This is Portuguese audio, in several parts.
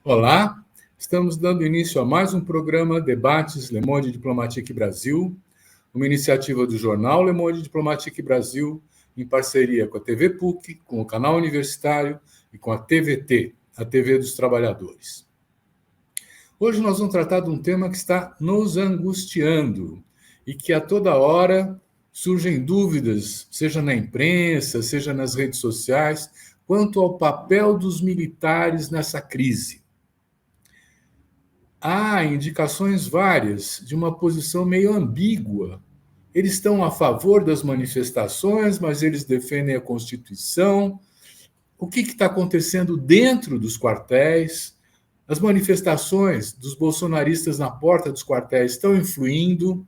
Olá, estamos dando início a mais um programa Debates Le Monde Diplomatique Brasil, uma iniciativa do jornal Le Monde Diplomatique Brasil, em parceria com a TV PUC, com o canal universitário e com a TVT, a TV dos Trabalhadores. Hoje nós vamos tratar de um tema que está nos angustiando e que a toda hora surgem dúvidas, seja na imprensa, seja nas redes sociais, quanto ao papel dos militares nessa crise. Há indicações várias de uma posição meio ambígua. Eles estão a favor das manifestações, mas eles defendem a Constituição. O que está acontecendo dentro dos quartéis? As manifestações dos bolsonaristas na porta dos quartéis estão influindo.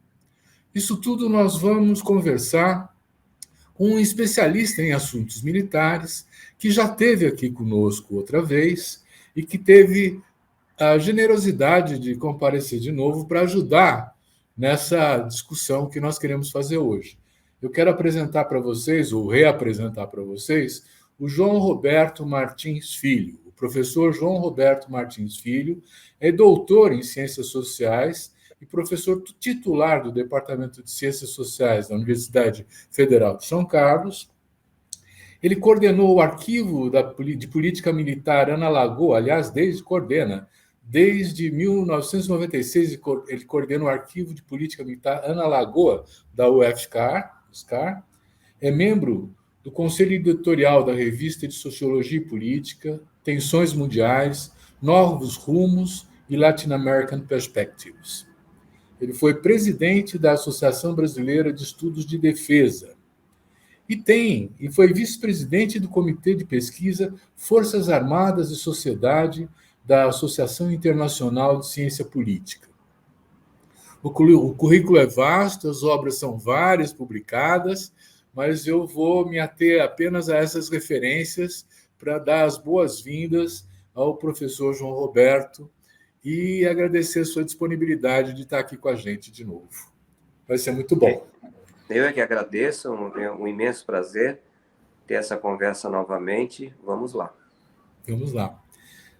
Isso tudo nós vamos conversar com um especialista em assuntos militares, que já esteve aqui conosco outra vez e que teve a generosidade de comparecer de novo para ajudar nessa discussão que nós queremos fazer hoje. Eu quero apresentar para vocês, ou reapresentar para vocês, o João Roberto Martins Filho. O professor João Roberto Martins Filho é doutor em Ciências Sociais e professor titular do Departamento de Ciências Sociais da Universidade Federal de São Carlos. Ele coordenou o arquivo de política militar Ana Lagoa, aliás, desde 1996, ele coordena o arquivo de política militar Ana Lagoa, da UFSCar, é membro do Conselho Editorial da Revista de Sociologia e Política, Tensões Mundiais, Novos Rumos e Latin American Perspectives. Ele foi presidente da Associação Brasileira de Estudos de Defesa e foi vice-presidente do Comitê de Pesquisa Forças Armadas e Sociedade da Associação Internacional de Ciência Política. O currículo é vasto, as obras são várias publicadas, mas eu vou me ater apenas a essas referências para dar as boas-vindas ao professor João Roberto e agradecer a sua disponibilidade de estar aqui com a gente de novo. Vai ser muito bom. Eu é que agradeço, um imenso prazer ter essa conversa novamente. Vamos lá. Vamos lá.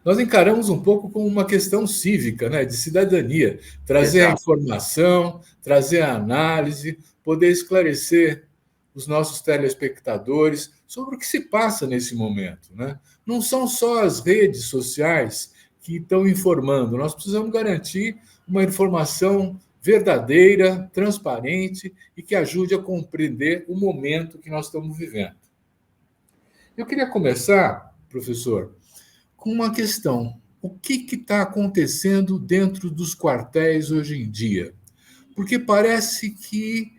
Nós encaramos um pouco como uma questão cívica, né, de cidadania, trazer Exato. A informação, trazer a análise, poder esclarecer os nossos telespectadores sobre o que se passa nesse momento, né? Não são só as redes sociais que estão informando, nós precisamos garantir uma informação verdadeira, transparente e que ajude a compreender o momento que nós estamos vivendo. Eu queria começar, professor, com uma questão. O que está acontecendo dentro dos quartéis hoje em dia? Porque parece que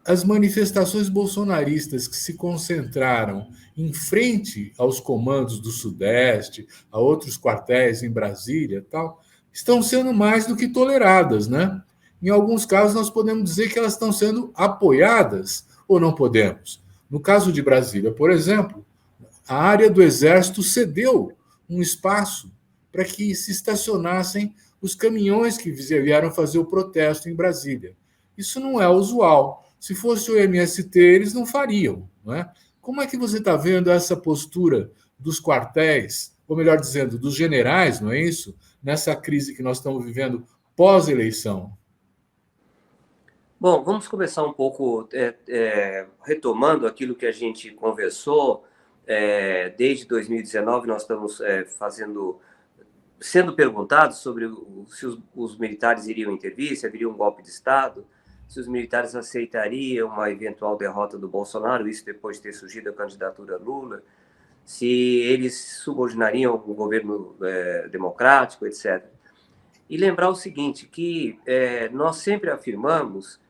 as manifestações bolsonaristas que se concentraram em frente aos comandos do Sudeste, a outros quartéis em Brasília, tal, estão sendo mais do que toleradas, né? Em alguns casos, nós podemos dizer que elas estão sendo apoiadas ou não podemos. No caso de Brasília, por exemplo, a área do Exército cedeu um espaço para que se estacionassem os caminhões que vieram fazer o protesto em Brasília. Isso não é usual. Se fosse o MST, eles não fariam, não é? Como é que você está vendo essa postura dos quartéis, ou melhor dizendo, dos generais, não é isso? Nessa crise que nós estamos vivendo pós-eleição. Bom, vamos começar um pouco retomando aquilo que a gente conversou. Desde 2019, nós estamos sendo perguntados sobre se os militares iriam intervir, se haveria um golpe de Estado, se os militares aceitariam uma eventual derrota do Bolsonaro, isso depois de ter surgido a candidatura Lula, se eles subordinariam o governo democrático, etc. E lembrar o seguinte, que nós sempre afirmamos,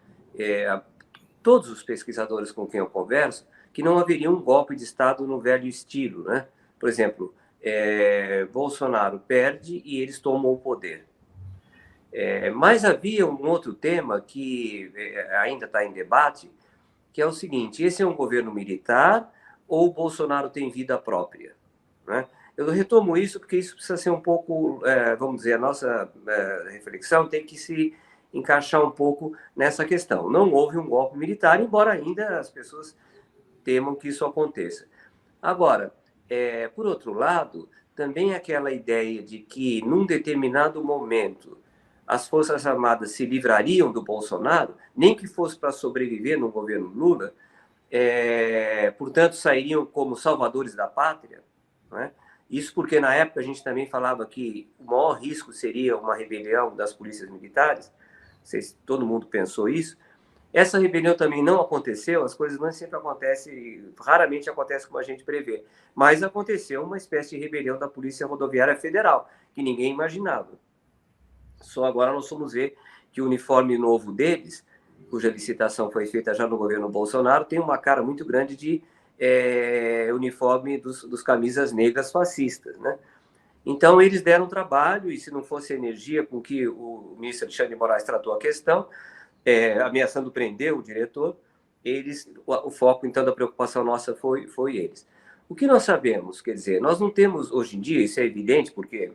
todos os pesquisadores com quem eu converso, que não haveria um golpe de Estado no velho estilo, né? Por exemplo, Bolsonaro perde e eles tomam o poder. Mas havia um outro tema que ainda está em debate, que é o seguinte: esse é um governo militar ou o Bolsonaro tem vida própria, né? Eu retomo isso porque isso precisa ser um pouco, vamos dizer, a nossa reflexão tem que se encaixar um pouco nessa questão. Não houve um golpe militar, embora ainda as pessoas temam que isso aconteça. Agora, por outro lado, também aquela ideia de que, num determinado momento, as Forças Armadas se livrariam do Bolsonaro, nem que fosse para sobreviver no governo Lula, portanto, sairiam como salvadores da pátria, não é? Isso porque, na época, a gente também falava que o maior risco seria uma rebelião das polícias militares. Não sei se todo mundo pensou isso. Essa rebelião também não aconteceu, as coisas não sempre acontecem, raramente acontece como a gente prevê, mas aconteceu uma espécie de rebelião da Polícia Rodoviária Federal, que ninguém imaginava. Só agora nós vamos ver que o uniforme novo deles, cuja licitação foi feita já no governo Bolsonaro, tem uma cara muito grande de uniforme dos camisas negras fascistas, né? Então, eles deram trabalho, e se não fosse a energia com que o ministro Alexandre de Moraes tratou a questão, ameaçando prender o diretor, o foco, então, da preocupação nossa foi eles. O que nós sabemos, quer dizer, nós não temos, hoje em dia, isso é evidente, porque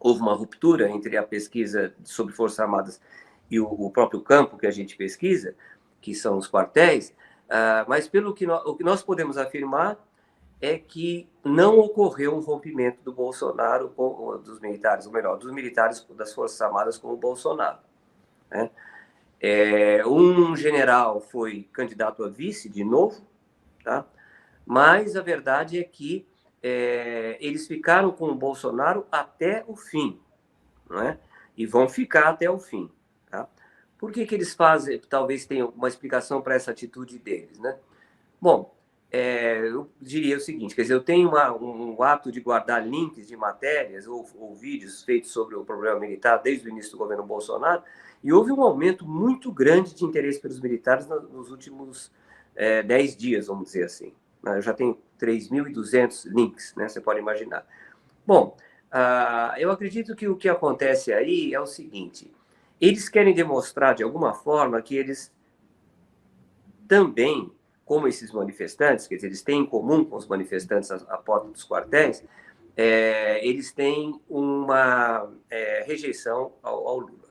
houve uma ruptura entre a pesquisa sobre Forças Armadas e o próprio campo que a gente pesquisa, que são os quartéis, mas o que nós podemos afirmar é que não ocorreu um rompimento do Bolsonaro dos militares, ou melhor, dos militares das Forças Armadas com o Bolsonaro, né? Um general foi candidato a vice de novo, tá? Mas a verdade é que eles ficaram com o Bolsonaro até o fim, não é? E vão ficar até o fim, tá? Por que eles fazem? Talvez tenha uma explicação para essa atitude deles, né? Bom, eu diria o seguinte, quer dizer, eu tenho um hábito de guardar links de matérias ou vídeos feitos sobre o problema militar desde o início do governo Bolsonaro, e houve um aumento muito grande de interesse pelos militares nos últimos 10 dias, vamos dizer assim. Eu já tenho 3.200 links, né? Você pode imaginar. Bom, eu acredito que o que acontece aí é o seguinte: eles querem demonstrar, de alguma forma, que eles também, como esses manifestantes, quer dizer, eles têm em comum com os manifestantes à porta dos quartéis, eles têm uma rejeição ao Lula,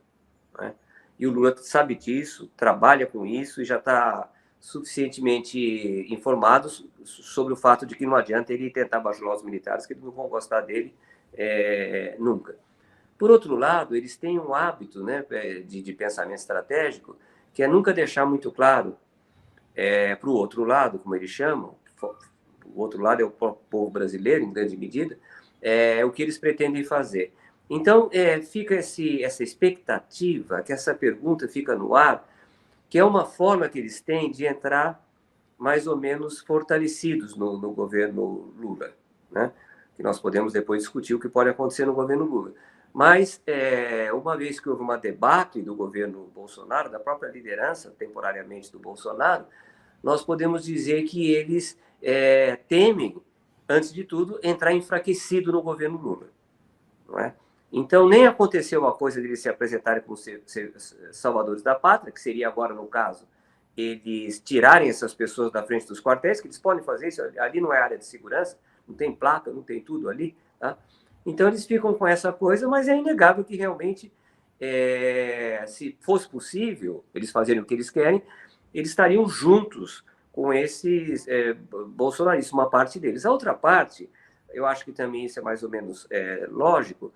né? E o Lula sabe disso, trabalha com isso e já está suficientemente informado sobre o fato de que não adianta ele tentar bajular os militares, que eles não vão gostar dele nunca. Por outro lado, eles têm um hábito, né, de pensamento estratégico, que é nunca deixar muito claro para o outro lado, como eles chamam, o outro lado é o povo brasileiro, em grande medida, o que eles pretendem fazer. Então, fica essa expectativa, que essa pergunta fica no ar, que é uma forma que eles têm de entrar mais ou menos fortalecidos no governo Lula, né? Que nós podemos depois discutir o que pode acontecer no governo Lula. Mas, uma vez que houve uma debacle do governo Bolsonaro, da própria liderança, temporariamente, do Bolsonaro, nós podemos dizer que eles temem, antes de tudo, entrar enfraquecido no governo Lula, não é? Então, nem aconteceu a coisa de eles se apresentarem como ser salvadores da pátria, que seria agora, no caso, eles tirarem essas pessoas da frente dos quartéis, que eles podem fazer isso, ali não é área de segurança, não tem placa, não tem tudo ali, tá? Então, eles ficam com essa coisa, mas é inegável que realmente, se fosse possível eles fazerem o que eles querem, eles estariam juntos com esses bolsonaristas, uma parte deles. A outra parte, eu acho que também isso é mais ou menos lógico,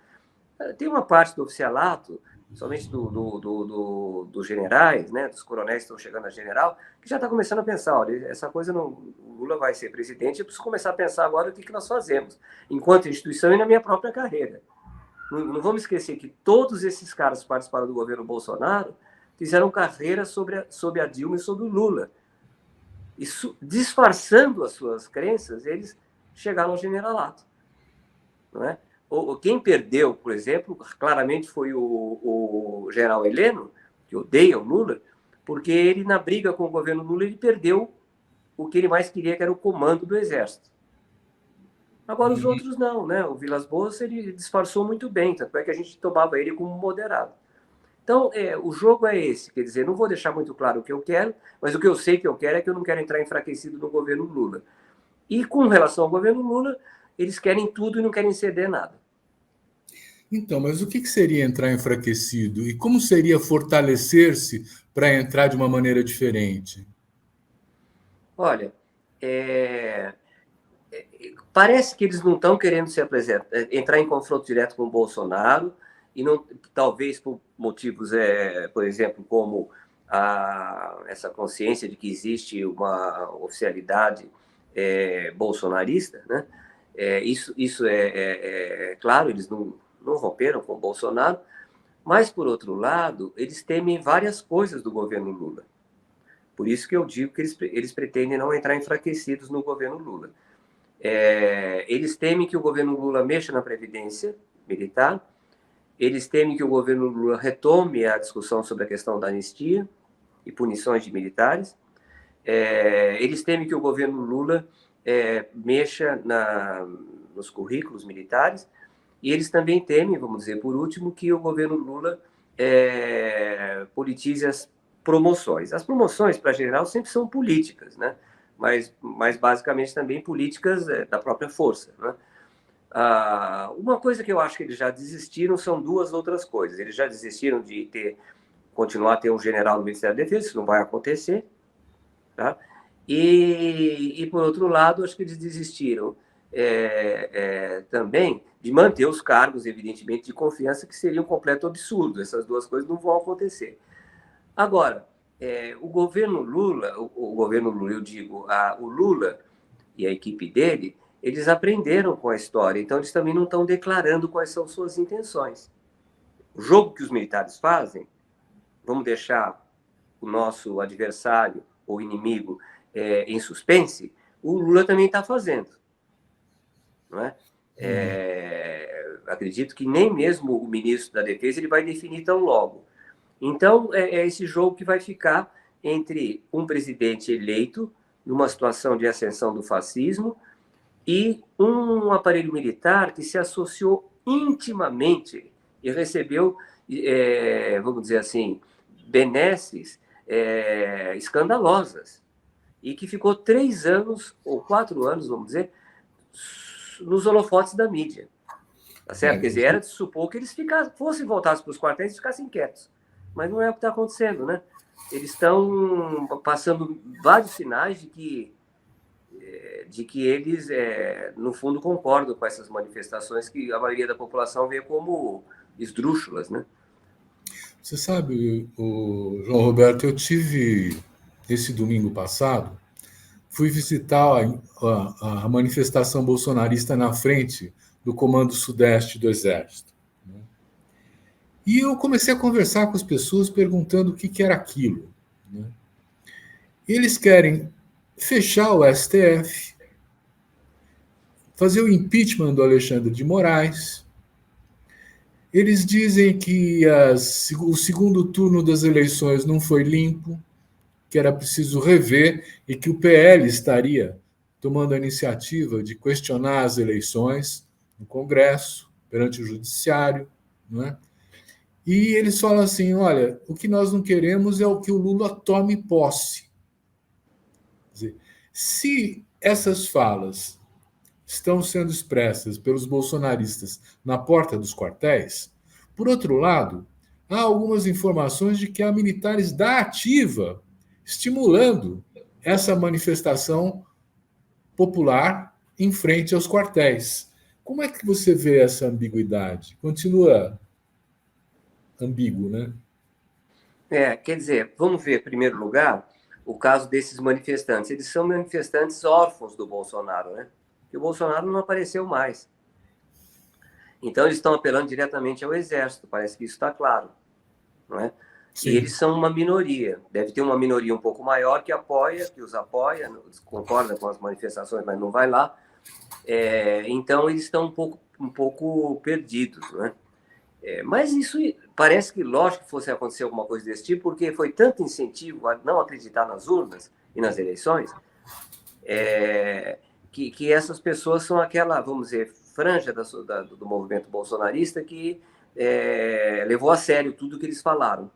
tem uma parte do oficialato, somente dos generais, né, dos coronéis que estão chegando a general, que já está começando a pensar, olha, essa coisa não, o Lula vai ser presidente, eu preciso começar a pensar agora o que nós fazemos, enquanto instituição e na minha própria carreira. Não vamos esquecer que todos esses caras que participaram do governo Bolsonaro fizeram carreira sobre a Dilma e sobre o Lula. Isso, disfarçando as suas crenças, eles chegaram ao generalato, não é? Quem perdeu, por exemplo, claramente foi o general Heleno, que odeia o Lula, porque ele, na briga com o governo Lula, ele perdeu o que ele mais queria, que era o comando do Exército. Agora, os outros não, né? O Vilas Boas, ele disfarçou muito bem, tanto é que a gente tomava ele como moderado. Então, o jogo é esse, quer dizer, não vou deixar muito claro o que eu quero, mas o que eu sei que eu quero é que eu não quero entrar enfraquecido no governo Lula. E com relação ao governo Lula, eles querem tudo e não querem ceder nada. Então, mas o que seria entrar enfraquecido? E como seria fortalecer-se para entrar de uma maneira diferente? Olha, parece que eles não estão querendo se apresentar, entrar em confronto direto com o Bolsonaro, e não, talvez por motivos, por exemplo, como essa consciência de que existe uma oficialidade bolsonarista, né? Isso é claro, eles não romperam com o Bolsonaro, mas, por outro lado, eles temem várias coisas do governo Lula. Por isso que eu digo que eles pretendem não entrar enfraquecidos no governo Lula. Eles temem que o governo Lula mexa na Previdência Militar, eles temem que o governo Lula retome a discussão sobre a questão da anistia e punições de militares, eles temem que o governo Lula mexa nos currículos militares, e eles também temem, vamos dizer, por último, que o governo Lula politize as promoções. As promoções, para geral, sempre são políticas, né? Mas basicamente também políticas da própria força, né? Uma coisa que eu acho que eles já desistiram são duas outras coisas. Eles já desistiram de continuar a ter um general no Ministério da Defesa, isso não vai acontecer, tá? E por outro lado, acho que eles desistiram também de manter os cargos, evidentemente, de confiança, que seria um completo absurdo. Essas duas coisas não vão acontecer. Agora, o governo Lula, eu digo, o Lula e a equipe dele, eles aprenderam com a história, então eles também não estão declarando quais são suas intenções. O jogo que os militares fazem, vamos deixar o nosso adversário ou inimigo em suspense, o Lula também está fazendo. Não é? Acredito que nem mesmo o ministro da Defesa ele vai definir tão logo. Então, é esse jogo que vai ficar entre um presidente eleito, numa situação de ascensão do fascismo, e um aparelho militar que se associou intimamente e recebeu, vamos dizer assim, benesses escandalosas, e que ficou 3 anos, ou 4 anos, vamos dizer, nos holofotes da mídia. Tá certo? Quer dizer, era de supor que eles fossem voltados para os quartéis e ficassem quietos. Mas não é o que está acontecendo, né? Eles estão passando vários sinais de que eles, no fundo, concordam com essas manifestações que a maioria da população vê como esdrúxulas, né? Você sabe, o João Roberto, eu tive, esse domingo passado, fui visitar a manifestação bolsonarista na frente do Comando Sudeste do Exército. E eu comecei a conversar com as pessoas perguntando o que era aquilo. Eles querem fechar o STF, fazer o impeachment do Alexandre de Moraes. Eles dizem que o segundo turno das eleições não foi limpo, que era preciso rever e que o PL estaria tomando a iniciativa de questionar as eleições no Congresso, perante o Judiciário, não é? E eles falam assim, olha, o que nós não queremos é o que o Lula tome posse. Quer dizer, se essas falas estão sendo expressas pelos bolsonaristas na porta dos quartéis, por outro lado, há algumas informações de que há militares da ativa estimulando essa manifestação popular em frente aos quartéis. Como é que você vê essa ambiguidade? Continua ambíguo, né? Quer dizer, vamos ver, em primeiro lugar, o caso desses manifestantes. Eles são manifestantes órfãos do Bolsonaro, né? E o Bolsonaro não apareceu mais. Então, eles estão apelando diretamente ao Exército, parece que isso está claro, não é? Sim. E eles são uma minoria. Deve ter uma minoria um pouco maior que os apoia, concorda com as manifestações, mas não vai lá. Então, eles estão um pouco perdidos, né? Mas isso parece que, lógico que fosse acontecer alguma coisa desse tipo, porque foi tanto incentivo a não acreditar nas urnas e nas eleições, que essas pessoas são aquela, vamos dizer, franja do movimento bolsonarista que levou a sério tudo que eles falaram,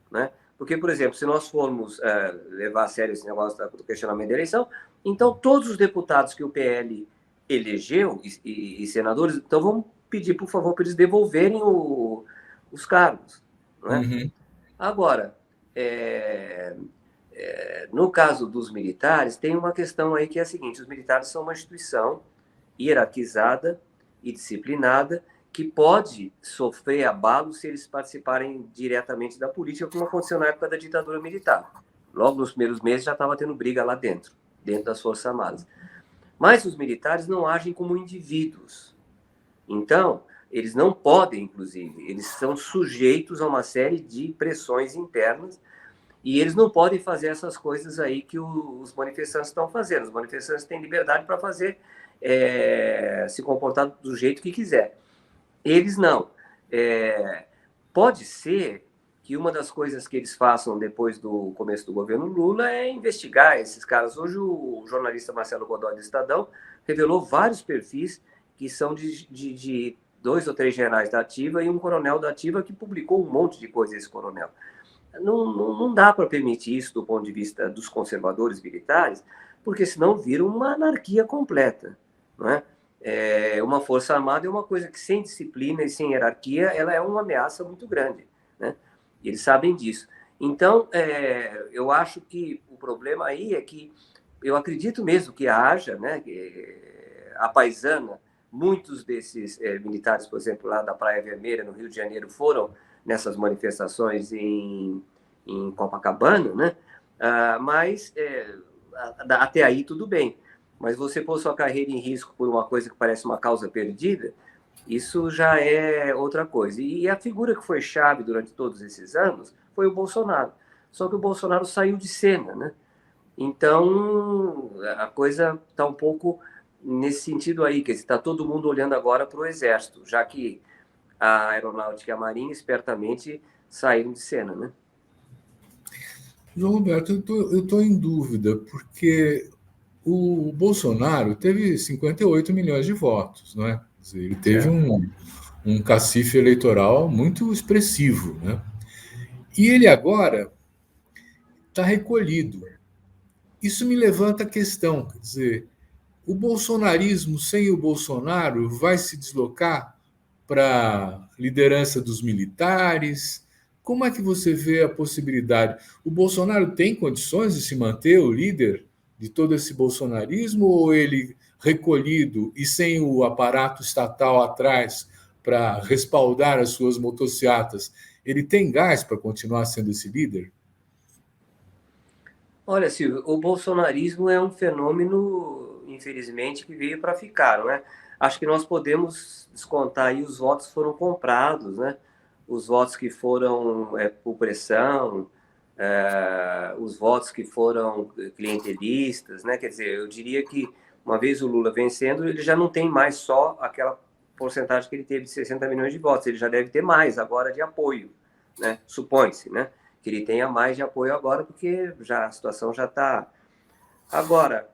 né? Porque, por exemplo, se nós formos levar a sério esse negócio do questionamento da eleição, então todos os deputados que o PL elegeu e senadores, então vamos pedir, por favor, para eles devolverem os cargos, não é? Uhum. Agora, no caso dos militares, tem uma questão aí que é a seguinte: os militares são uma instituição hierarquizada e disciplinada, que pode sofrer abalo se eles participarem diretamente da política, como aconteceu na época da ditadura militar. Logo nos primeiros meses já estava tendo briga lá dentro das Forças Armadas. Mas os militares não agem como indivíduos. Então, eles não podem, inclusive, eles são sujeitos a uma série de pressões internas e eles não podem fazer essas coisas aí que os manifestantes estão fazendo. Os manifestantes têm liberdade para fazer, se comportar do jeito que quiser. Eles não. Pode ser que uma das coisas que eles façam depois do começo do governo Lula é investigar esses caras. Hoje o jornalista Marcelo Godoy do Estadão revelou vários perfis que são de 2 ou 3 generais da ativa e um coronel da ativa que publicou um monte de coisa, esse coronel. Não dá para permitir isso do ponto de vista dos conservadores militares, porque senão vira uma anarquia completa, não é? Uma força armada é uma coisa que, sem disciplina e sem hierarquia, ela é uma ameaça muito grande, né? E eles sabem disso. Então, eu acho que o problema aí é que eu acredito mesmo que haja, né, a paisana, muitos desses militares, por exemplo, lá da Praia Vermelha, no Rio de Janeiro, foram nessas manifestações em Copacabana, né? Mas até aí tudo bem. Mas você pôr sua carreira em risco por uma coisa que parece uma causa perdida, isso já é outra coisa. E a figura que foi chave durante todos esses anos foi o Bolsonaro. Só que o Bolsonaro saiu de cena, né? Então, a coisa está um pouco nesse sentido aí, quer dizer, está todo mundo olhando agora para o Exército, já que a Aeronáutica e a Marinha espertamente saíram de cena, né? João Roberto, eu estou em dúvida, porque o Bolsonaro teve 58 milhões de votos, não é? Quer dizer, ele teve um cacife eleitoral muito expressivo, né? E ele agora está recolhido. Isso me levanta a questão, quer dizer, o bolsonarismo sem o Bolsonaro vai se deslocar para a liderança dos militares? Como é que você vê a possibilidade? O Bolsonaro tem condições de se manter o líder de todo esse bolsonarismo, ou ele, recolhido e sem o aparato estatal atrás para respaldar as suas motocicletas, ele tem gás para continuar sendo esse líder? Olha, Silvio, o bolsonarismo é um fenômeno, infelizmente, que veio para ficar, não é? Acho que nós podemos descontar aí os votos que foram comprados, né? Os votos que foram por pressão, os votos que foram clientelistas, né? Quer dizer, eu diria que uma vez o Lula vencendo, ele já não tem mais só aquela porcentagem que ele teve de 60 milhões de votos, ele já deve ter mais agora de apoio, né? Supõe-se, né? Que ele tenha mais de apoio agora, porque a situação já está... Agora,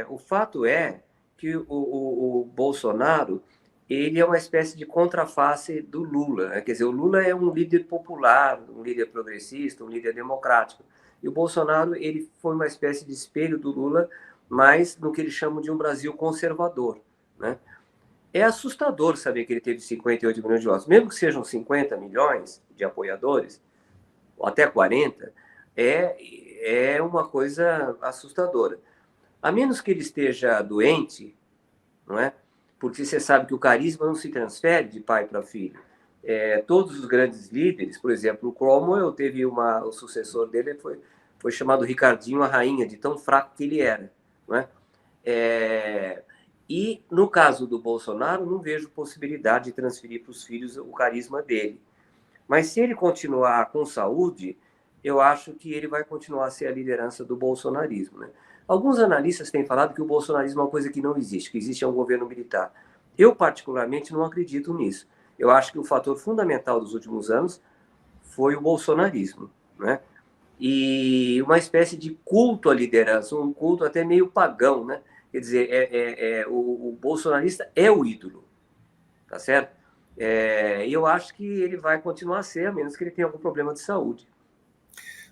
o fato é que o Bolsonaro, ele é uma espécie de contraface do Lula, né? Quer dizer, o Lula é um líder popular, um líder progressista, um líder democrático. E o Bolsonaro, ele foi uma espécie de espelho do Lula, mas no que eles chamam de um Brasil conservador, né? É assustador saber que ele teve 58 milhões de votos. Mesmo que sejam 50 milhões de apoiadores, ou até 40, é uma coisa assustadora. A menos que ele esteja doente, não é? Porque você sabe que o carisma não se transfere de pai para filho. Todos os grandes líderes, por exemplo, o Cromwell teve o sucessor dele foi chamado Ricardinho a Rainha, de tão fraco que ele era, não é? E no caso do Bolsonaro, não vejo possibilidade de transferir para os filhos o carisma dele. Mas se ele continuar com saúde, eu acho que ele vai continuar a ser a liderança do bolsonarismo, né? Alguns analistas têm falado que o bolsonarismo é uma coisa que não existe, que existe um governo militar. Eu, particularmente, não acredito nisso. Eu acho que o fator fundamental dos últimos anos foi o bolsonarismo, né? E uma espécie de culto à liderança, um culto até meio pagão, né? Quer dizer, o bolsonarista é o ídolo, tá certo? E eu acho que ele vai continuar a ser, a menos que ele tenha algum problema de saúde.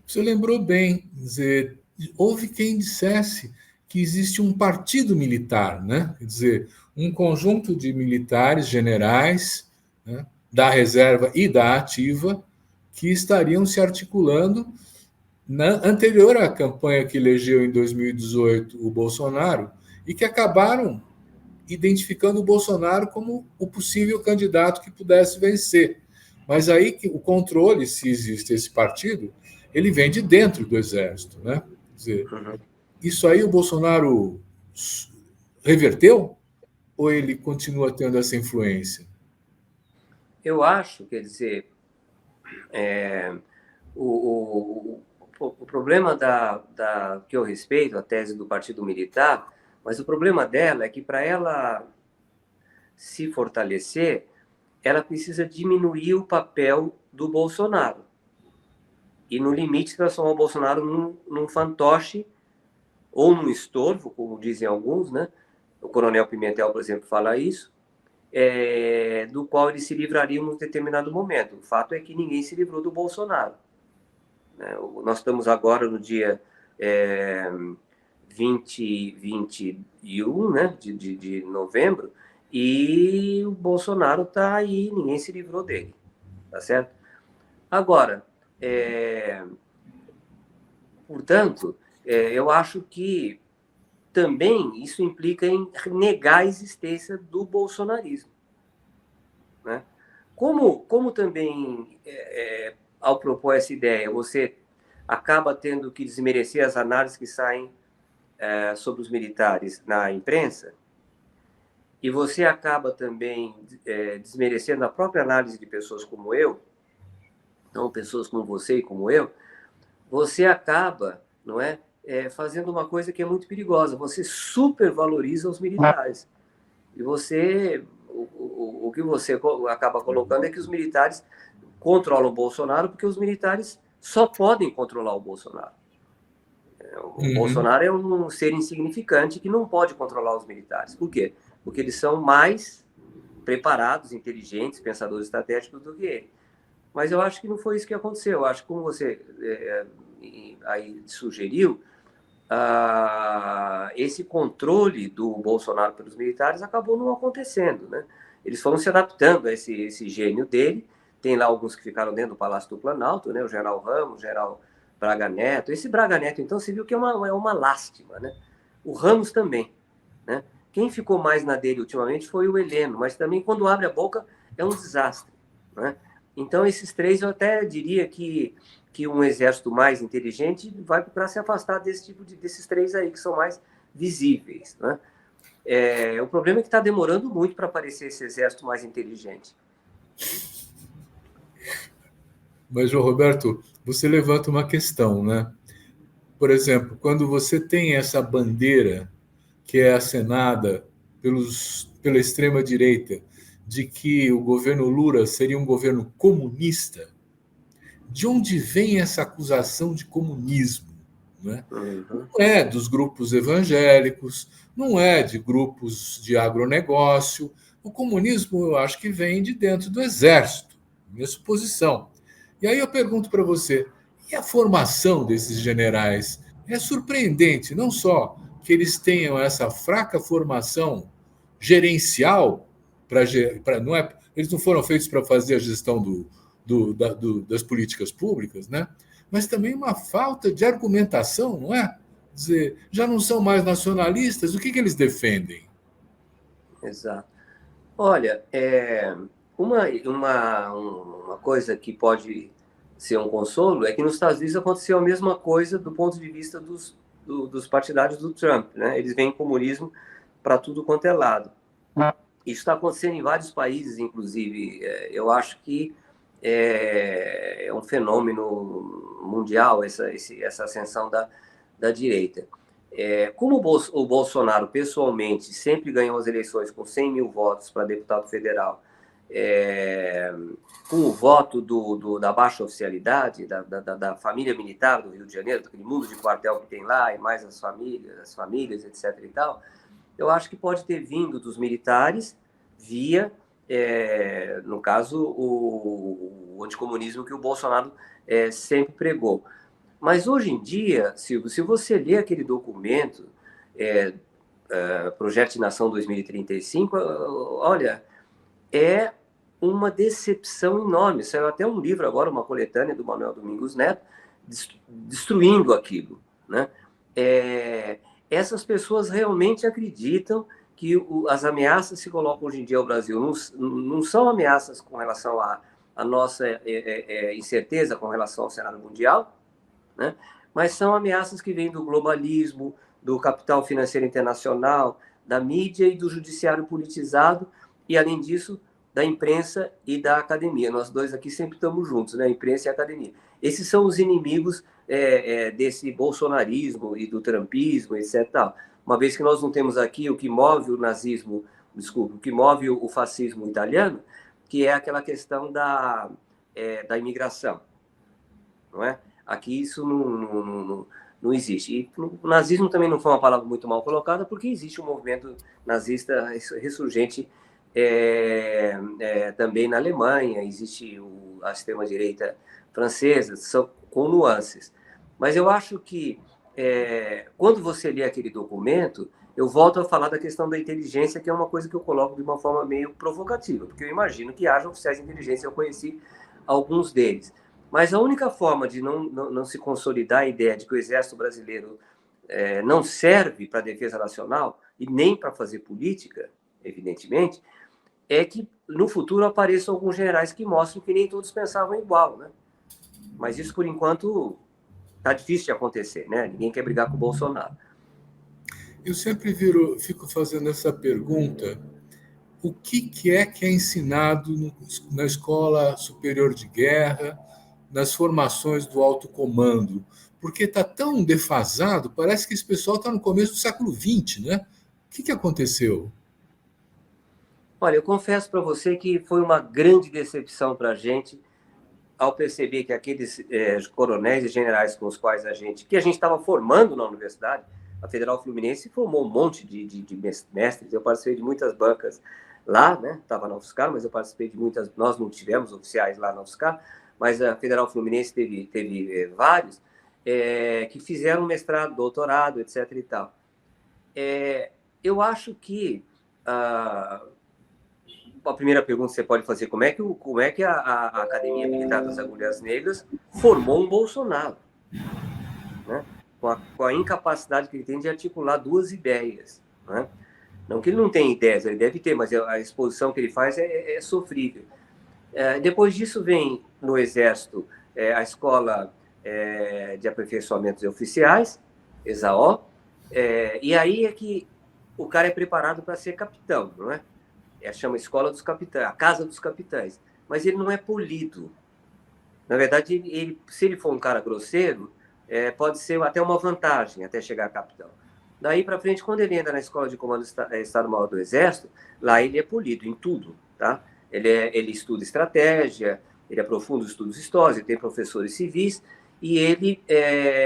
Você lembrou bem, quer dizer, houve quem dissesse que existe um partido militar, né? Quer dizer, um conjunto de militares, generais, né, da reserva e da ativa, que estariam se articulando anterior à campanha que elegeu em 2018 o Bolsonaro e que acabaram identificando o Bolsonaro como o possível candidato que pudesse vencer. Mas aí que o controle, se existe esse partido, ele vem de dentro do Exército, né? Quer dizer, isso aí o Bolsonaro reverteu ou ele continua tendo essa influência? Eu acho, quer dizer, o problema que eu respeito, a tese do Partido Militar, mas o problema dela é que para ela se fortalecer, ela precisa diminuir o papel do Bolsonaro. E, no limite, transformar o Bolsonaro num fantoche ou num estorvo, como dizem alguns, né? O Coronel Pimentel, por exemplo, fala isso, do qual eles se livrariam num determinado momento. O fato é que ninguém se livrou do Bolsonaro. Nós estamos agora no dia 21, né, de novembro, e o Bolsonaro está aí, ninguém se livrou dele, tá certo? Agora, portanto, eu acho que também isso implica em negar a existência do bolsonarismo, né? Como também, ao propor essa ideia, você acaba tendo que desmerecer as análises que saem sobre os militares na imprensa, e você acaba também desmerecendo a própria análise de pessoas como eu, então pessoas como você e como eu, você acaba, não é, fazendo uma coisa que é muito perigosa. Você supervaloriza os militares. E o que você acaba colocando é que os militares controlam o Bolsonaro porque os militares só podem controlar o Bolsonaro. O Bolsonaro é um ser insignificante que não pode controlar os militares. Por quê? Porque eles são mais preparados, inteligentes, pensadores estratégicos do que ele. Mas eu acho que não foi isso que aconteceu. Eu acho que, como você aí sugeriu, esse controle do Bolsonaro pelos militares acabou não acontecendo, né? Eles foram se adaptando a esse gênio dele. Tem lá alguns que ficaram dentro do Palácio do Planalto, né? O general Ramos, o general Braga Neto. Esse Braga Neto, então, você viu que é uma lástima, né? O Ramos também, né? Quem ficou mais na dele ultimamente foi o Heleno, mas também quando abre a boca é um desastre, né? Então, esses três, eu até diria que um exército mais inteligente vai procurar se afastar desses três aí, que são mais visíveis, né? O problema é que está demorando muito para aparecer esse exército mais inteligente. Mas, João Roberto, você levanta uma questão, né? Por exemplo, quando você tem essa bandeira que é acenada pela extrema-direita de que o governo Lula seria um governo comunista, de onde vem essa acusação de comunismo? Né? Não é dos grupos evangélicos, não é de grupos de agronegócio. O comunismo, eu acho que vem de dentro do exército, minha suposição. E aí eu pergunto para você, e a formação desses generais? É surpreendente, não só que eles tenham essa fraca formação gerencial, não é, eles não foram feitos para fazer a gestão das políticas públicas, né? Mas também uma falta de argumentação, não é? Quer dizer, já não são mais nacionalistas, o que eles defendem? Exato. Olha, uma coisa que pode ser um consolo é que nos Estados Unidos aconteceu a mesma coisa do ponto de vista dos partidários do Trump, né? Eles veem comunismo para tudo quanto é lado. Isso está acontecendo em vários países, inclusive. Eu acho que é um fenômeno mundial essa ascensão da direita. Como o Bolsonaro, pessoalmente, sempre ganhou as eleições com 100 mil votos para deputado federal, com o voto da baixa oficialidade, da família militar do Rio de Janeiro, daquele mundo de quartel que tem lá, e mais as famílias, etc. e tal, eu acho que pode ter vindo dos militares via, no caso, o anticomunismo que o Bolsonaro sempre pregou. Mas hoje em dia, Silvio, se você ler aquele documento, Projeto de Nação 2035, olha, é uma decepção enorme. Saiu até um livro agora, uma coletânea do Manuel Domingos Neto, destruindo aquilo, né? Essas pessoas realmente acreditam que as ameaças que se colocam hoje em dia ao Brasil não são ameaças com relação à nossa incerteza com relação ao cenário mundial, né? Mas são ameaças que vêm do globalismo, do capital financeiro internacional, da mídia e do judiciário politizado, e, além disso, da imprensa e da academia. Nós dois aqui sempre estamos juntos, né? Imprensa e academia. Esses são os inimigos desse bolsonarismo e do trumpismo, etc. Tal. Uma vez que nós não temos aqui o que move o nazismo, desculpa, o que move o fascismo italiano, que é aquela questão da imigração, não é? Aqui isso não existe. E o nazismo também não foi uma palavra muito mal colocada, porque existe um movimento nazista ressurgente também na Alemanha, existe a extrema-direita francesa, são com nuances. Mas eu acho que, quando você lê aquele documento, eu volto a falar da questão da inteligência, que é uma coisa que eu coloco de uma forma meio provocativa, porque eu imagino que haja oficiais de inteligência, eu conheci alguns deles. Mas a única forma de não se consolidar a ideia de que o Exército Brasileiro não serve para a defesa nacional e nem para fazer política, evidentemente, é que no futuro apareçam alguns generais que mostrem que nem todos pensavam igual, né? Mas isso, por enquanto, está difícil de acontecer, né? Ninguém quer brigar com o Bolsonaro. Eu sempre fico fazendo essa pergunta: o que é ensinado na Escola Superior de Guerra, nas formações do alto comando? Porque está tão defasado, parece que esse pessoal está no começo do século XX, né? O que aconteceu? Olha, eu confesso para você que foi uma grande decepção para a gente ao perceber que aqueles coronéis e generais com os quais a gente estava formando na universidade, a Federal Fluminense formou um monte de mestres. Eu participei de muitas bancas lá, né? Estava na UFSCar, mas eu participei de muitas. Nós não tivemos oficiais lá na UFSCar, mas a Federal Fluminense teve vários que fizeram mestrado, doutorado, etc. e tal. Eu acho que a primeira pergunta que você pode fazer: como é que a Academia Militar das Agulhas Negras formou um Bolsonaro, né? Com a incapacidade que ele tem de articular duas ideias, né? Não que ele não tenha ideias, ele deve ter, mas a exposição que ele faz é sofrível. Depois disso vem no Exército a Escola de Aperfeiçoamentos Oficiais, ESAO, e aí é que o cara é preparado para ser capitão, não é? Chama Escola dos Capitães, a Casa dos Capitães, mas ele não é polido. Na verdade, se ele for um cara grosseiro, pode ser até uma vantagem até chegar a capitão. Daí para frente, quando ele entra na Escola de Comando Estado-Maior do Exército, lá ele é polido em tudo, tá? Ele estuda estratégia, ele aprofunda os estudos históricos, ele tem professores civis, e ele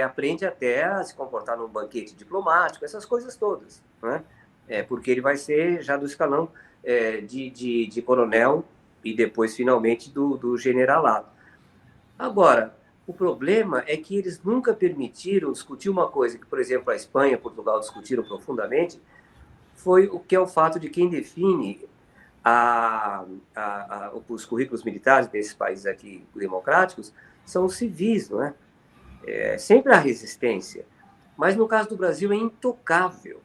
aprende até a se comportar num banquete diplomático, essas coisas todas, né? Porque ele vai ser já do escalão de coronel e depois, finalmente, do generalato. Agora, o problema é que eles nunca permitiram discutir uma coisa que, por exemplo, a Espanha e Portugal discutiram profundamente, foi o que é o fato de quem define os currículos militares desses países aqui democráticos são os civis, não é? Sempre há resistência. Mas no caso do Brasil é intocável,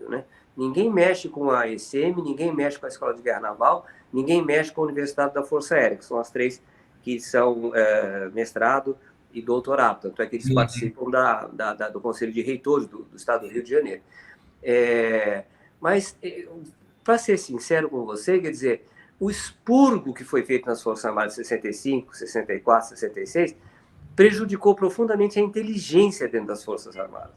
né? Ninguém mexe com a ECM, ninguém mexe com a Escola de Guerra Naval, ninguém mexe com a Universidade da Força Aérea, que são as três que são mestrado e doutorado. Tanto é que eles participam do Conselho de Reitores do Estado do Rio de Janeiro. Mas, para ser sincero com você, quer dizer, o expurgo que foi feito nas Forças Armadas em 65, 64, 66 prejudicou profundamente a inteligência dentro das Forças Armadas.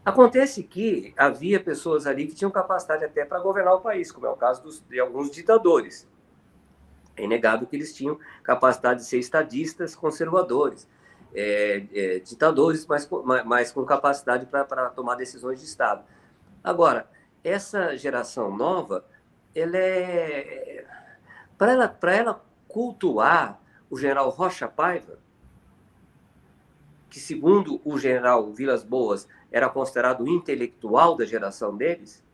Acontece que havia pessoas ali que tinham capacidade até para governar o país, como é o caso de alguns ditadores. É inegável que eles tinham capacidade de ser estadistas conservadores, ditadores, mas com capacidade para tomar decisões de Estado. Agora, essa geração nova, para ela cultuar o general Rocha Paiva, que, segundo o general Vilas Boas, era considerado o intelectual da geração deles,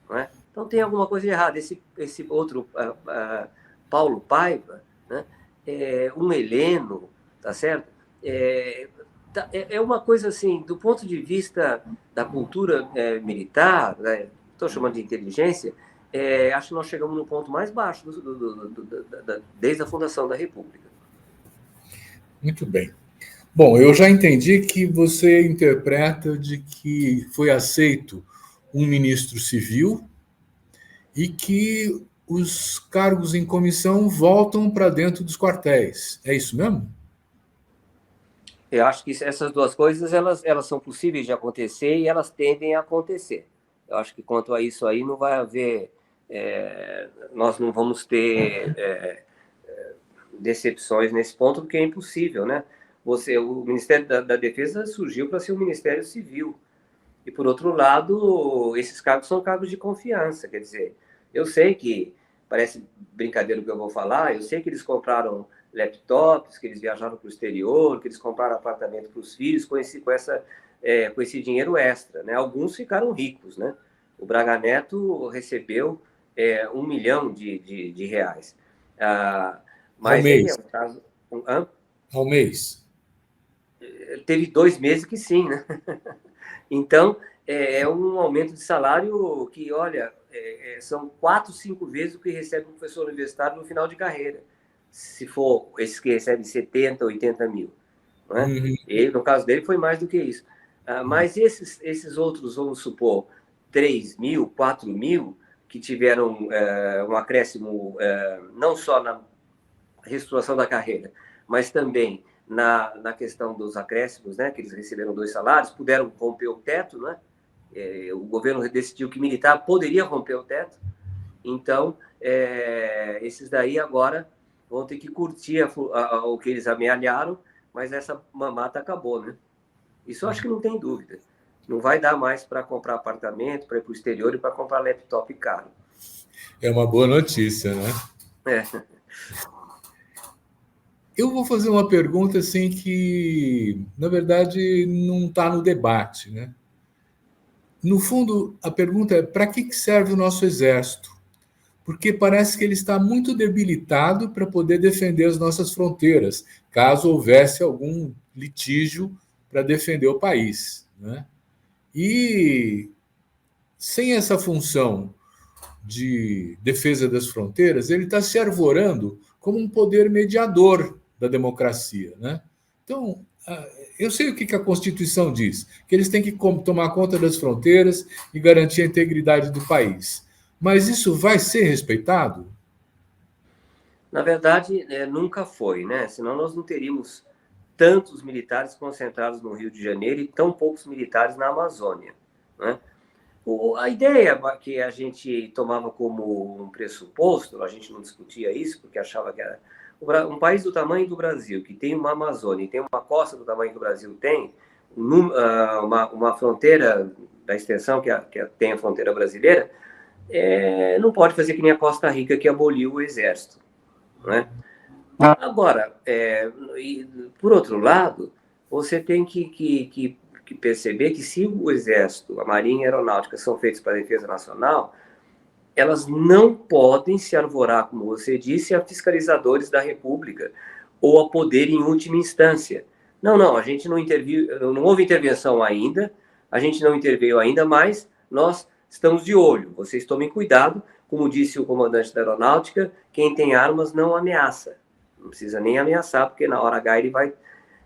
não é? Então tem alguma coisa de errado. Esse outro Paulo Paiva, né? Um Heleno, tá certo? É uma coisa assim, do ponto de vista da cultura militar, né? estou chamando de inteligência, acho que nós chegamos no ponto mais baixo desde a fundação da República. Muito bem. Bom, eu já entendi que você interpreta de que foi aceito um ministro civil e que os cargos em comissão voltam para dentro dos quartéis. É isso mesmo? Eu acho que essas duas coisas elas são possíveis de acontecer e elas tendem a acontecer. Eu acho que quanto a isso aí não vai haver, nós não vamos ter decepções nesse ponto, porque é impossível, né? O Ministério da Defesa surgiu para ser um Ministério Civil. E, por outro lado, esses cargos são cargos de confiança. Quer dizer, eu sei que, parece brincadeira o que eu vou falar, eu sei que eles compraram laptops, que eles viajaram para o exterior, que eles compraram apartamento para os filhos com esse dinheiro extra, né? Alguns ficaram ricos, né? O Braga Neto recebeu 1 milhão de reais. Mas aí é um caso... Ao mês? Teve 2 meses que sim, né? Então, é um aumento de salário que, olha, são 4, 5 vezes o que recebe um professor universitário no final de carreira, se for esses que recebem 70, 80 mil. Não é? Uhum. E, no caso dele, foi mais do que isso. Mas esses outros, vamos supor, 3 mil, 4 mil, que tiveram um acréscimo não só na reestruturação da carreira, mas também na questão dos acréscimos, né, que eles receberam 2 salários, puderam romper o teto, né? O governo decidiu que militar poderia romper o teto, então esses daí agora vão ter que curtir o que eles amealharam, mas essa mamata acabou, né? Isso eu acho que não tem dúvida. Não vai dar mais para comprar apartamento, para ir para o exterior e para comprar laptop caro. É uma boa notícia, né? Eu vou fazer uma pergunta assim que, na verdade, não está no debate, né? No fundo, a pergunta é: para que serve o nosso exército? Porque parece que ele está muito debilitado para poder defender as nossas fronteiras, caso houvesse algum litígio para defender o país, né? E sem essa função de defesa das fronteiras, ele está se arvorando como um poder mediador da democracia, né? Então, eu sei o que a Constituição diz, que eles têm que tomar conta das fronteiras e garantir a integridade do país. Mas isso vai ser respeitado? Na verdade, nunca foi, né? Senão nós não teríamos tantos militares concentrados no Rio de Janeiro e tão poucos militares na Amazônia, né? A ideia que a gente tomava como um pressuposto, a gente não discutia isso, porque achava que era um país do tamanho do Brasil, que tem uma Amazônia e tem uma costa do tamanho que o Brasil tem, uma fronteira da extensão que tem a fronteira brasileira, não pode fazer que nem a Costa Rica, que aboliu o exército, né? Agora, por outro lado, você tem que perceber que se o Exército, a Marinha e a Aeronáutica são feitos para a defesa nacional, elas não podem se arvorar, como você disse, a fiscalizadores da República ou a poder em última instância. Não, a gente não interviu, não houve intervenção ainda, a gente não interveio ainda, mas nós estamos de olho. Vocês tomem cuidado, como disse o comandante da Aeronáutica, quem tem armas não ameaça. Não precisa nem ameaçar, porque na hora H ele vai...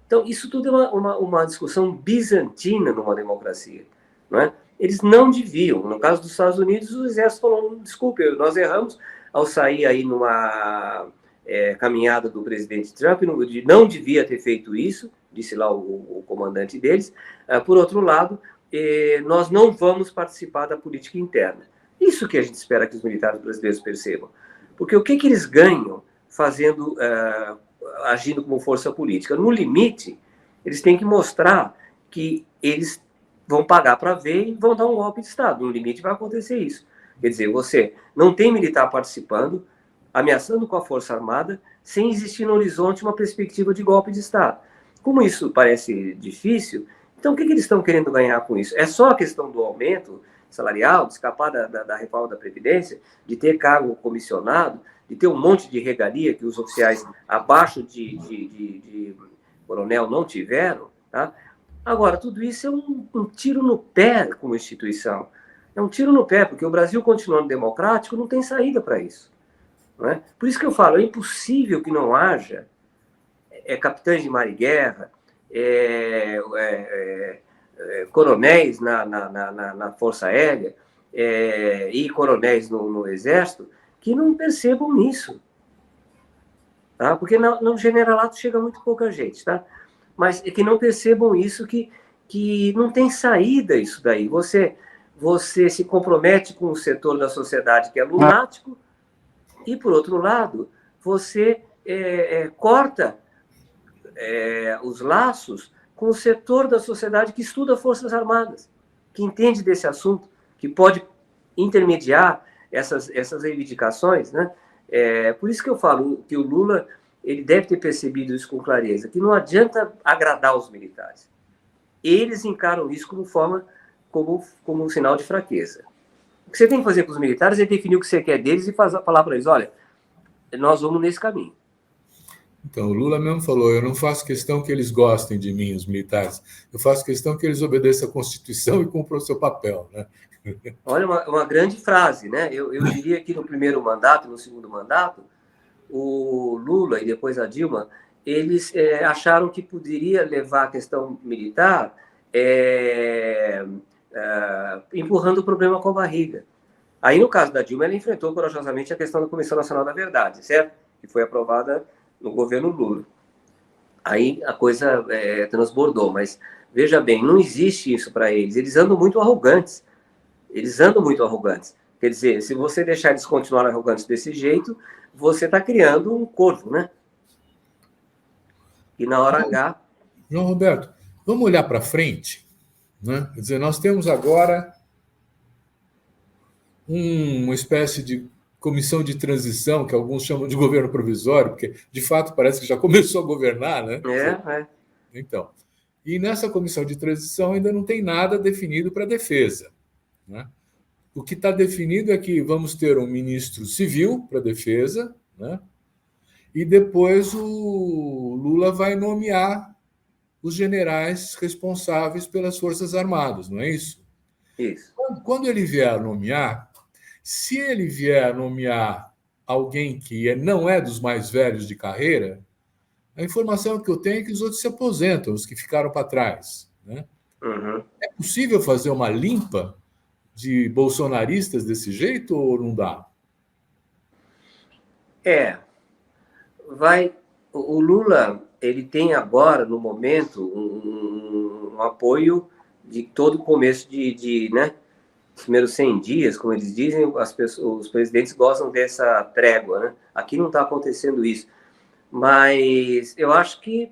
Então, isso tudo é uma discussão bizantina numa democracia, não é? Eles não deviam. No caso dos Estados Unidos, o exército falou: desculpe, nós erramos ao sair aí numa caminhada do presidente Trump, não devia ter feito isso, disse lá o comandante deles. Por outro lado, nós não vamos participar da política interna. Isso que a gente espera que os militares brasileiros percebam. Porque o que eles ganham fazendo... agindo como força política? No limite, eles têm que mostrar que eles vão pagar para ver e vão dar um golpe de Estado. No limite vai acontecer isso. Quer dizer, você não tem militar participando, ameaçando com a Força Armada, sem existir no horizonte uma perspectiva de golpe de Estado. Como isso parece difícil, então o que eles estão querendo ganhar com isso? É só a questão do aumento salarial, de escapar da reforma da Previdência, de ter cargo comissionado, de ter um monte de regalia que os oficiais abaixo de coronel não tiveram, tá? Agora, tudo isso é um tiro no pé como instituição. É um tiro no pé, porque o Brasil continuando democrático não tem saída para isso. Não é? Por isso que eu falo, é impossível que não haja capitães de mar e guerra, coronéis na Força Aérea e coronéis no Exército que não percebam isso. Tá? Porque no generalato chega muito pouca gente, tá? Mas que não percebam isso, que não tem saída isso daí. Você se compromete com um setor da sociedade que é lunático e, por outro lado, você corta os laços com o setor da sociedade que estuda Forças Armadas, que entende desse assunto, que pode intermediar essas reivindicações, né? Por isso que eu falo que o Lula ele deve ter percebido isso com clareza, que não adianta agradar os militares. Eles encaram isso como um sinal de fraqueza. O que você tem que fazer com os militares é definir o que você quer deles e falar para eles, olha, nós vamos nesse caminho. Então, o Lula mesmo falou, eu não faço questão que eles gostem de mim, os militares, eu faço questão que eles obedeçam a Constituição e cumpram o seu papel, né? Olha, uma grande frase, né? Eu diria que no primeiro mandato, no segundo mandato, o Lula e depois a Dilma, eles acharam que poderia levar a questão militar empurrando o problema com a barriga. Aí, no caso da Dilma, ela enfrentou corajosamente a questão da Comissão Nacional da Verdade, certo? Que foi aprovada no governo Lula. Aí a coisa transbordou, mas veja bem, não existe isso para eles. Eles andam muito arrogantes. Quer dizer, se você deixar eles continuarem arrogantes desse jeito, você está criando um corvo, né? E na hora H... João Roberto, vamos olhar para frente, né? Quer dizer, nós temos agora uma espécie de comissão de transição, que alguns chamam de governo provisório, porque, de fato, parece que já começou a governar, né? Então, e nessa comissão de transição ainda não tem nada definido para a defesa, né? O que está definido é que vamos ter um ministro civil para a defesa, né? E depois o Lula vai nomear os generais responsáveis pelas Forças Armadas, não é isso? Isso. Quando ele vier a nomear, se ele vier a nomear alguém que não é dos mais velhos de carreira, a informação que eu tenho é que os outros se aposentam, os que ficaram para trás, né? Uhum. É possível fazer uma limpa de bolsonaristas desse jeito ou não dá? O Lula, ele tem agora, no momento, um apoio de todo o começo né? Os primeiros 100 dias, como eles dizem, os presidentes gostam dessa trégua, né? Aqui não está acontecendo isso. Mas eu acho que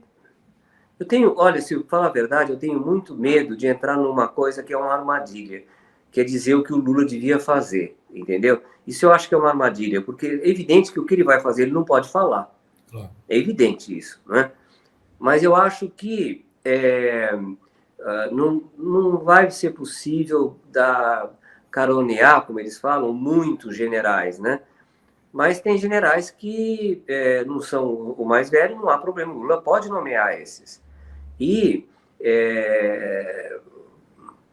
olha, se eu falar a verdade, eu tenho muito medo de entrar numa coisa que é uma armadilha, que é dizer o que o Lula devia fazer, entendeu? Isso eu acho que é uma armadilha, porque é evidente que o que ele vai fazer, ele não pode falar. Claro. É evidente isso, né? Mas eu acho que não vai ser possível caronear, como eles falam, muitos generais, né? Mas tem generais que não são o mais velho, não há problema. O Lula pode nomear esses. E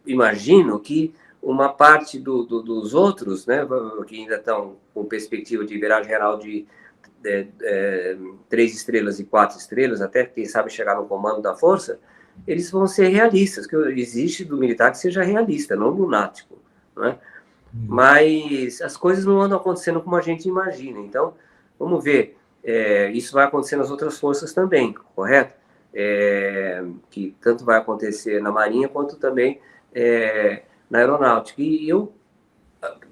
imagino que uma parte dos outros, né, que ainda estão com perspectiva de virar general de 3 estrelas e 4 estrelas, até quem sabe chegar no comando da força, eles vão ser realistas, que existe do militar que seja realista, não lunático, né? Mas as coisas não andam acontecendo como a gente imagina. Então, vamos ver. Isso vai acontecer nas outras forças também, correto? Que tanto vai acontecer na Marinha quanto também na Aeronáutica. E eu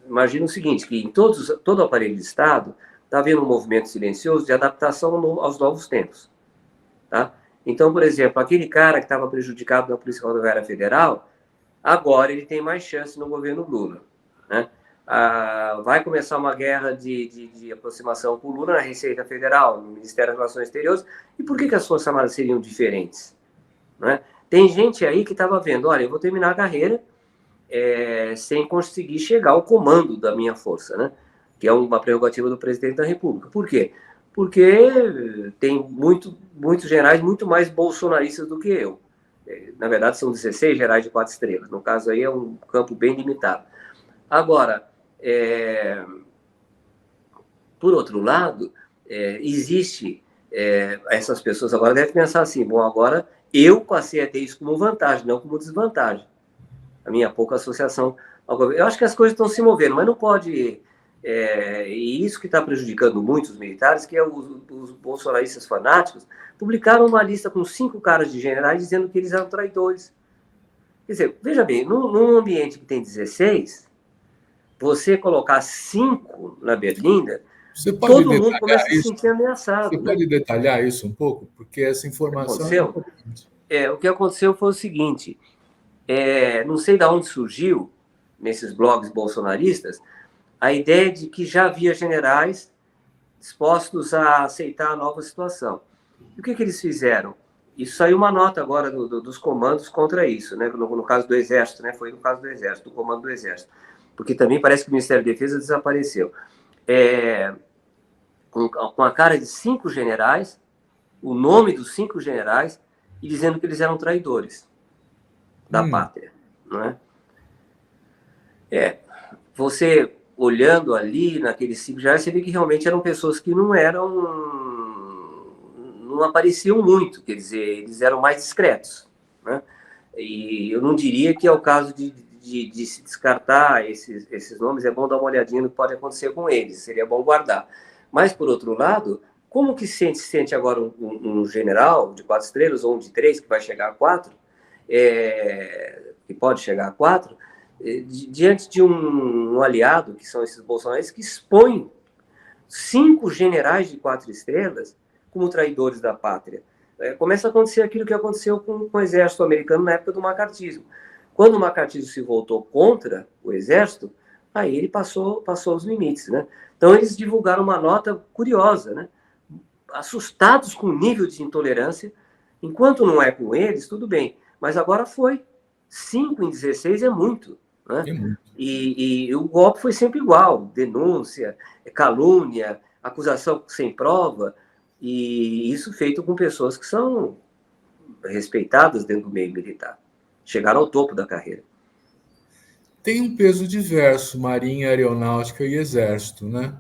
imagino o seguinte, que em todo o aparelho de Estado está havendo um movimento silencioso de adaptação aos novos tempos. Tá? Então, por exemplo, aquele cara que estava prejudicado na Polícia Rodoviária Federal, agora ele tem mais chance no governo Lula. Né? Vai começar uma guerra de aproximação com o Lula na Receita Federal, no Ministério das Relações Exteriores. E por que as Forças Armadas seriam diferentes? Né? Tem gente aí que estava vendo, olha, eu vou terminar a carreira sem conseguir chegar ao comando da minha força, né? Que é uma prerrogativa do presidente da República. Por quê? Porque tem muitos generais muito mais bolsonaristas do que eu. Na verdade, são 16 generais de 4 estrelas. No caso aí, é um campo bem limitado. Agora, por outro lado, existe... essas pessoas agora devem pensar assim, bom, agora eu passei a ter isso como vantagem, não como desvantagem. A minha pouca associação ao governo. Eu acho que as coisas estão se movendo, mas não pode... e isso que está prejudicando muito os militares, que é os bolsonaristas fanáticos, publicaram uma lista com 5 caras de generais dizendo que eles eram traidores. Quer dizer, veja bem, num ambiente que tem 16, você colocar 5 na berlinda, todo mundo começa a se sentir ameaçado. Você pode detalhar isso um pouco? Porque essa informação é importante. O que aconteceu foi o seguinte, não sei de onde surgiu, nesses blogs bolsonaristas, a ideia de que já havia generais dispostos a aceitar a nova situação. E o que eles fizeram? Isso saiu uma nota agora dos comandos contra isso, né? No caso do Exército, né? Foi no caso do Exército, do comando do Exército. Porque também parece que o Ministério da Defesa desapareceu. Com a cara de 5 generais, o nome dos 5 generais, e dizendo que eles eram traidores da pátria. Não é? Você, olhando ali naqueles 5 generais, você vê que realmente eram pessoas que não apareciam muito, quer dizer, eles eram mais discretos, né? E eu não diria que é o caso de se descartar esses nomes, é bom dar uma olhadinha no que pode acontecer com eles, seria bom guardar. Mas, por outro lado, como que se sente agora um general de 4 estrelas, ou um de 3, que vai chegar a 4, que pode chegar a 4, diante de um aliado, que são esses bolsonaristas, que expõem 5 generais de 4 estrelas como traidores da pátria. Começa a acontecer aquilo que aconteceu com o exército americano na época do macartismo. Quando o macartismo se voltou contra o exército, aí ele passou os limites, né? Então, eles divulgaram uma nota curiosa, né? Assustados com o nível de intolerância. Enquanto não é com eles, tudo bem. Mas agora foi. 5 em 16 é muito, né? É muito. E o golpe foi sempre igual. Denúncia, calúnia, acusação sem prova. E isso feito com pessoas que são respeitadas dentro do meio militar. Chegaram ao topo da carreira. Tem um peso diverso, Marinha, Aeronáutica e Exército, né?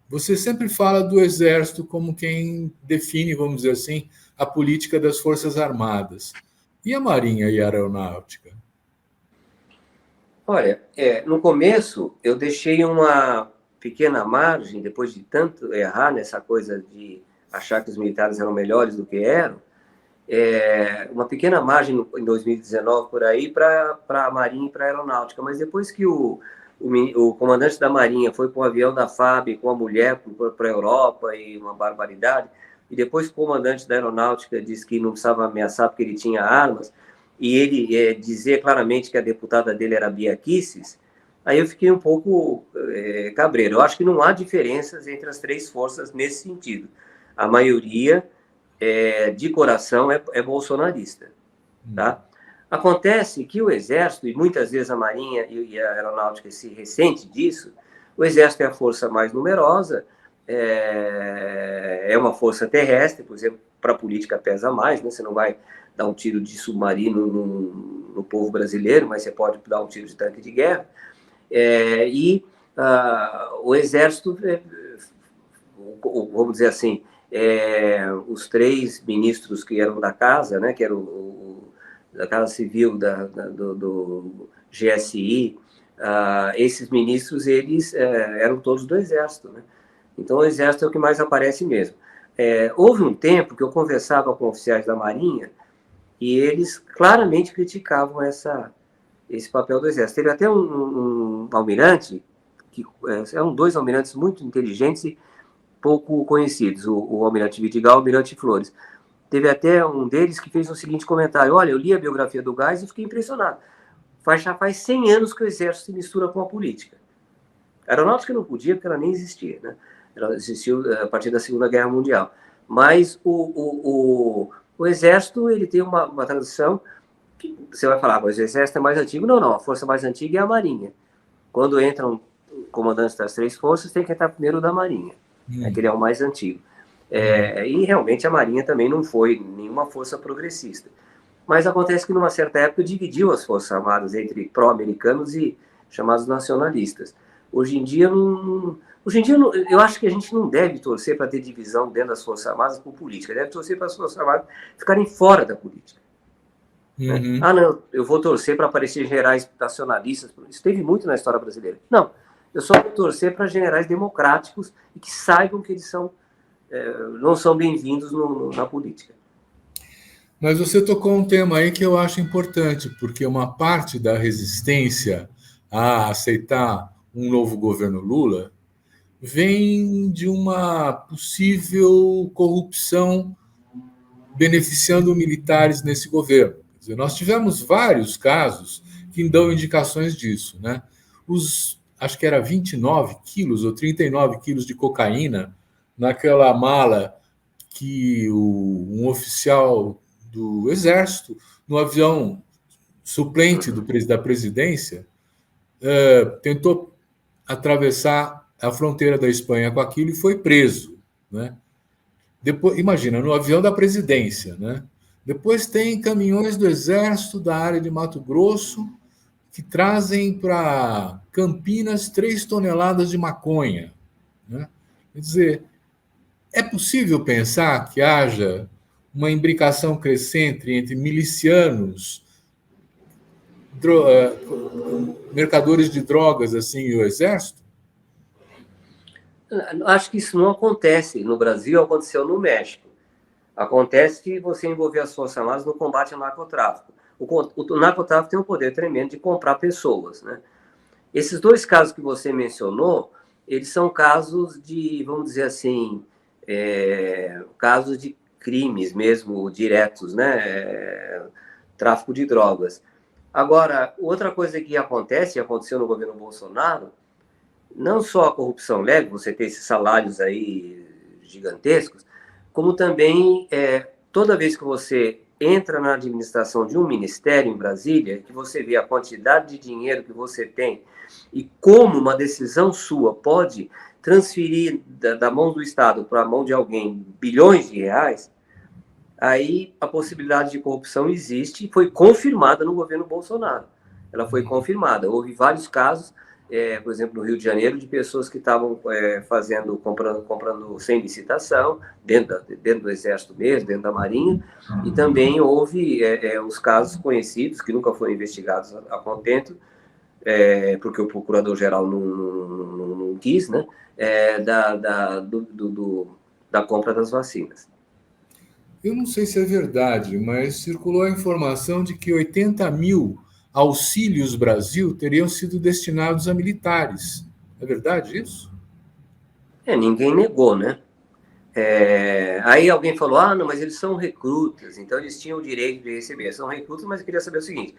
Você sempre fala do Exército como quem define, vamos dizer assim, a política das Forças Armadas. E a Marinha e a Aeronáutica? Olha, no começo eu deixei uma pequena margem, depois de tanto errar nessa coisa de achar que os militares eram melhores do que eram, uma pequena margem em 2019 por aí para a Marinha e para a Aeronáutica, mas depois que o comandante da Marinha foi com o avião da FAB com a mulher para a Europa e uma barbaridade, e depois o comandante da Aeronáutica disse que não precisava ameaçar porque ele tinha armas, e ele dizer claramente que a deputada dele era Bia Kicis, aí eu fiquei um pouco cabreiro. Eu acho que não há diferenças entre as 3 forças nesse sentido. A maioria, de coração, é bolsonarista. Tá? Acontece que o Exército, e muitas vezes a Marinha e a Aeronáutica se ressente disso, o Exército é a força mais numerosa, é uma força terrestre, por exemplo, para a política pesa mais, né? Você não vai dar um tiro de submarino no povo brasileiro, mas você pode dar um tiro de tanque de guerra. O Exército, vamos dizer assim, os 3 ministros que eram da casa, né, que eram da Casa Civil, do GSI, esses ministros, eles eram todos do Exército, né? Então, o Exército é o que mais aparece mesmo. Houve um tempo que eu conversava com oficiais da Marinha e eles claramente criticavam esse papel do Exército. Teve até um almirante, que eram 2 almirantes muito inteligentes e pouco conhecidos, o almirante Vidigal e o almirante Flores. Teve até um deles que fez o seguinte comentário: olha, eu li a biografia do Geis e fiquei impressionado. Já faz 100 anos que o Exército se mistura com a política. A Aeronáutica não podia, porque ela nem existia, né? Ela existiu a partir da Segunda Guerra Mundial. Mas o Exército, ele tem uma tradição que você vai falar, mas o Exército é mais antigo. Não, a força mais antiga é a Marinha. Quando entram comandantes das 3 forças, tem que entrar primeiro da Marinha, que ele é o mais antigo. E realmente a Marinha também não foi nenhuma força progressista. Mas acontece que numa certa época dividiu as Forças Armadas entre pró-americanos e chamados nacionalistas. Hoje em dia, eu acho que a gente não deve torcer para ter divisão dentro das Forças Armadas por política, deve torcer para as Forças Armadas ficarem fora da política. Uhum. Não, eu vou torcer para aparecer generais nacionalistas, isso teve muito na história brasileira. Não, eu só vou torcer para generais democráticos e que saibam que eles não são bem-vindos na política. Mas você tocou um tema aí que eu acho importante, porque uma parte da resistência a aceitar um novo governo Lula vem de uma possível corrupção beneficiando militares nesse governo. Quer dizer, nós tivemos vários casos que dão indicações disso, né? Acho que era 29 quilos ou 39 quilos de cocaína naquela mala que um oficial do Exército, no avião suplente da presidência, tentou atravessar a fronteira da Espanha com aquilo e foi preso, né? Depois, imagina, no avião da presidência, né? Depois tem caminhões do Exército da área de Mato Grosso que trazem para Campinas 3 toneladas de maconha, né? Quer dizer, é possível pensar que haja uma imbricação crescente entre milicianos, mercadores de drogas assim, e o Exército? Acho que isso não acontece no Brasil, aconteceu no México. Acontece que você envolver as Forças Armadas no combate ao narcotráfico. O narcotráfico tem um poder tremendo de comprar pessoas, né? Esses 2 casos que você mencionou, eles são casos de, vamos dizer assim, casos de crimes mesmo diretos, né? Tráfico de drogas. Agora, outra coisa que acontece, e aconteceu no governo Bolsonaro, não só a corrupção leve, você tem esses salários aí gigantescos, como também toda vez que você entra na administração de um ministério em Brasília, que você vê a quantidade de dinheiro que você tem e como uma decisão sua pode transferir da mão do Estado para a mão de alguém bilhões de reais, aí a possibilidade de corrupção existe e foi confirmada no governo Bolsonaro. Ela foi confirmada. Houve vários casos, por exemplo, no Rio de Janeiro, de pessoas que estavam comprando sem licitação, dentro do Exército mesmo, dentro da Marinha, e também houve os casos conhecidos, que nunca foram investigados a contento, porque o procurador-geral não quis, né, da compra das vacinas. Eu não sei se é verdade, mas circulou a informação de que 80 mil auxílios Brasil teriam sido destinados a militares. É verdade isso? Ninguém negou, né? Aí alguém falou, não, mas eles são recrutas, então eles tinham o direito de receber. São recrutas, mas eu queria saber o seguinte,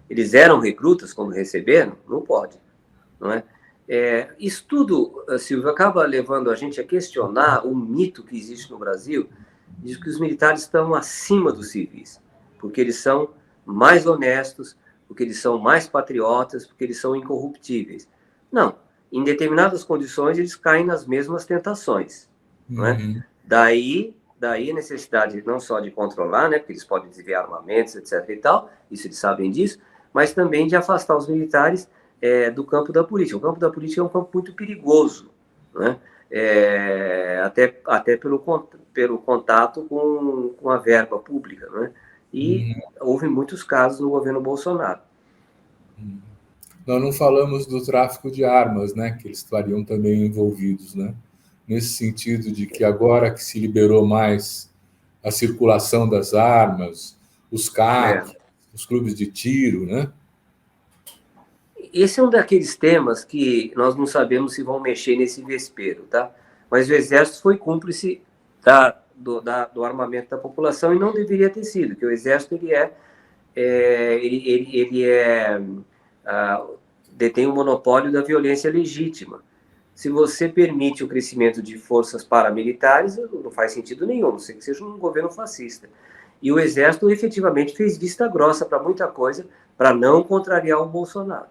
eles eram recrutas quando receberam? Não pode, não é? Isso tudo, Silvio, acaba levando a gente a questionar o mito que existe no Brasil de que os militares estão acima dos civis, porque eles são mais honestos, porque eles são mais patriotas, porque eles são incorruptíveis. Não, em determinadas condições eles caem nas mesmas tentações, não é? Daí a necessidade não só de controlar, né, porque eles podem desviar armamentos, etc. e tal, isso eles sabem disso, mas também de afastar os militares do campo da política. O campo da política é um campo muito perigoso, né? Até pelo contato com a verba pública, né? E houve muitos casos no governo Bolsonaro. Nós não falamos do tráfico de armas, né, que eles estariam também envolvidos, né? Nesse sentido de que agora que se liberou mais a circulação das armas, os CAC, os clubes de tiro, né? Esse é um daqueles temas que nós não sabemos se vão mexer nesse vespeiro, tá? Mas o Exército foi cúmplice do armamento da população e não deveria ter sido, porque o Exército detém o monopólio da violência legítima. Se você permite o crescimento de forças paramilitares, não faz sentido nenhum, a não ser que seja um governo fascista. E o Exército efetivamente fez vista grossa para muita coisa, para não contrariar o Bolsonaro.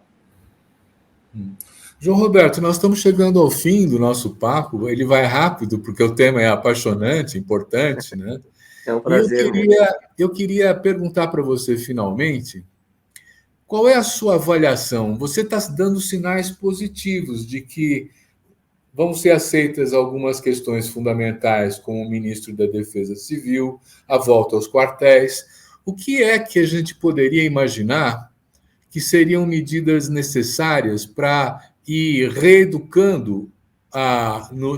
João Roberto, nós estamos chegando ao fim do nosso papo. Ele vai rápido, porque o tema é apaixonante, importante, né? É um prazer. Eu queria perguntar para você, finalmente, Qual é a sua avaliação? Você está dando sinais positivos de que vão ser aceitas algumas questões fundamentais, como o ministro da Defesa Civil, a volta aos quartéis. O que é que a gente poderia imaginar que seriam medidas necessárias para ir reeducando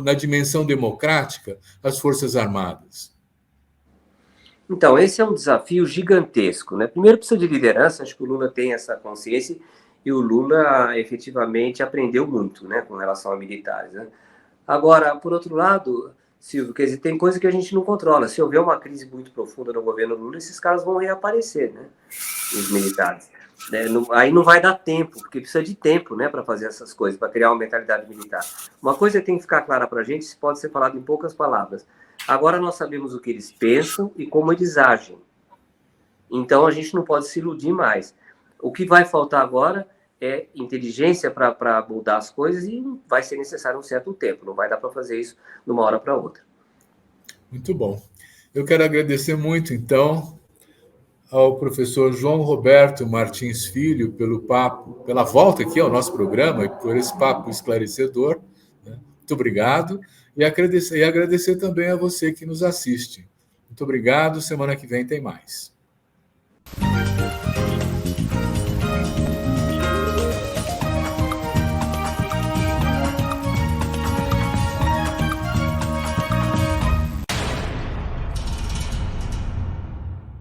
na dimensão democrática as Forças Armadas? Então, esse é um desafio gigantesco, né? Primeiro precisa de liderança, acho que o Lula tem essa consciência e o Lula efetivamente aprendeu muito, né, com relação a militares, né? Agora, por outro lado, Silvio, quer dizer, tem coisa que a gente não controla. Se houver uma crise muito profunda no governo Lula, esses caras vão reaparecer, né? Os militares. Né? Aí não vai dar tempo, porque precisa de tempo, né, para fazer essas coisas, para criar uma mentalidade militar. Uma coisa que tem que ficar clara para a gente, pode ser falado em poucas palavras. Agora nós sabemos o que eles pensam e como eles agem. Então a gente não pode se iludir mais. O que vai faltar agora é inteligência para mudar as coisas e vai ser necessário um certo tempo. Não vai dar para fazer isso de uma hora para outra. Muito bom. Eu quero agradecer muito, então, ao professor João Roberto Martins Filho pelo papo, pela volta aqui ao nosso programa e por esse papo esclarecedor. Né? Muito obrigado. E agradecer também a você que nos assiste. Muito obrigado. Semana que vem tem mais.